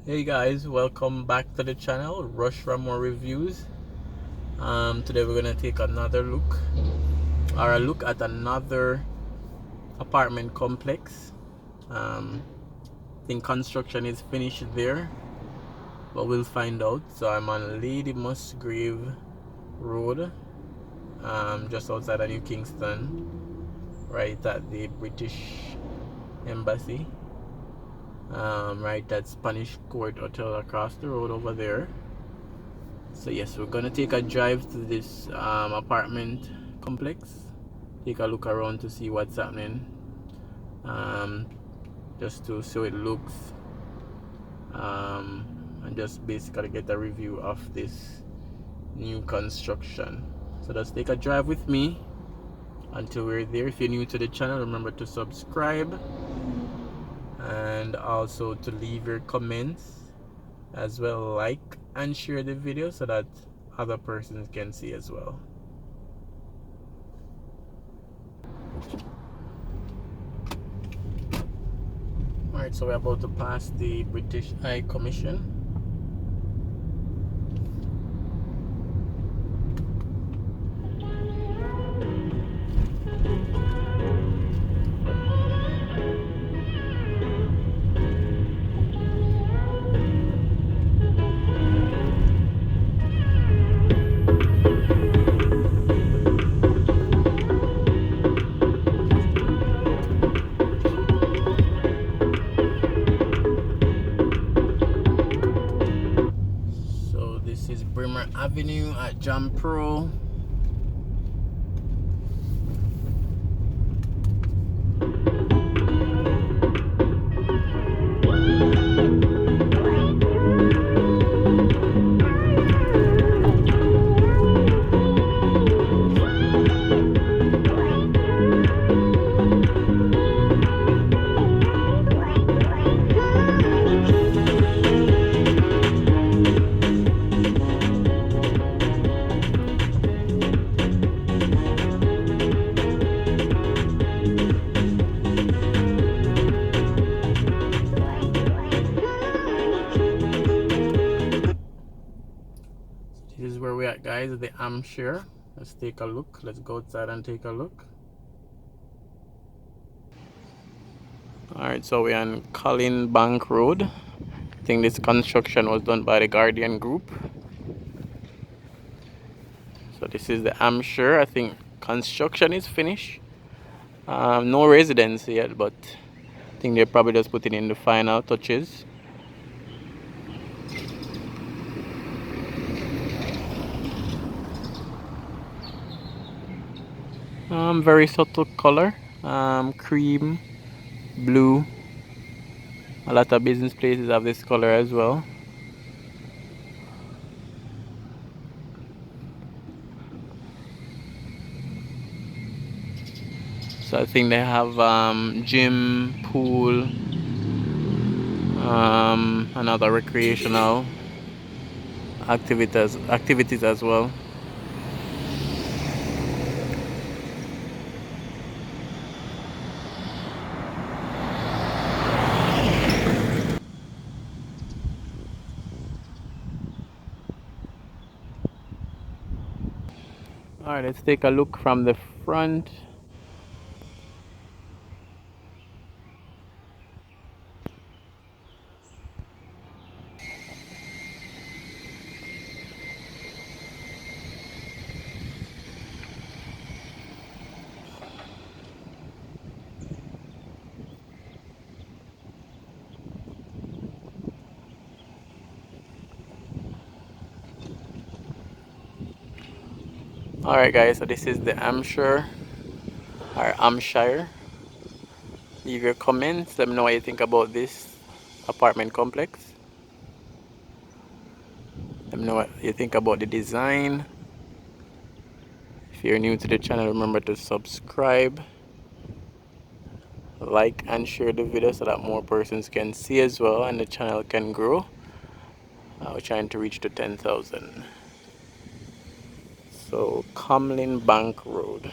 Hey guys, welcome back to the channel. Rush for more reviews. Today we're gonna take another look, or a look at another apartment complex. I think construction is finished there, but we'll find out. So I'm on Lady Musgrave Road, just outside of New Kingston, right at the British Embassy. Right at Spanish Court Hotel across the road over there. So yes, we're gonna take a drive to this apartment complex, take a look around to see what's happening, um, just to see how it looks, and just basically get a review of this new construction. So just take a drive with me until we're there. If you're new to the channel, remember to subscribe and also to leave your comments, as well like and share the video so that other persons can see as well. Alright, so we're about to pass the British High Commission. So this is Bremer Avenue at Jam Pro. This is where we're at, guys, at the HAMPSHIRE. Let's take a look. Let's go outside and take a look. Alright, so we're on Colin Bank Road. I think this construction was done by the Guardian Group. So this is the HAMPSHIRE. I think construction is finished. No residents yet, but I think they're probably just putting in the final touches. Very subtle color, cream, blue. A lot of business places have this color as well. So I think they have gym, pool, and other recreational activities as well. Alright, let's take a look from the front. Alright guys, so this is the HAMPSHIRE, or HAMPSHIRE. Leave your comments, let me know what you think about this apartment complex. Let me know what you think about the design. If you're new to the channel, remember to subscribe, like and share the video so that more persons can see as well and the channel can grow. We're trying to reach to 10,000. So Comlin Bank Road.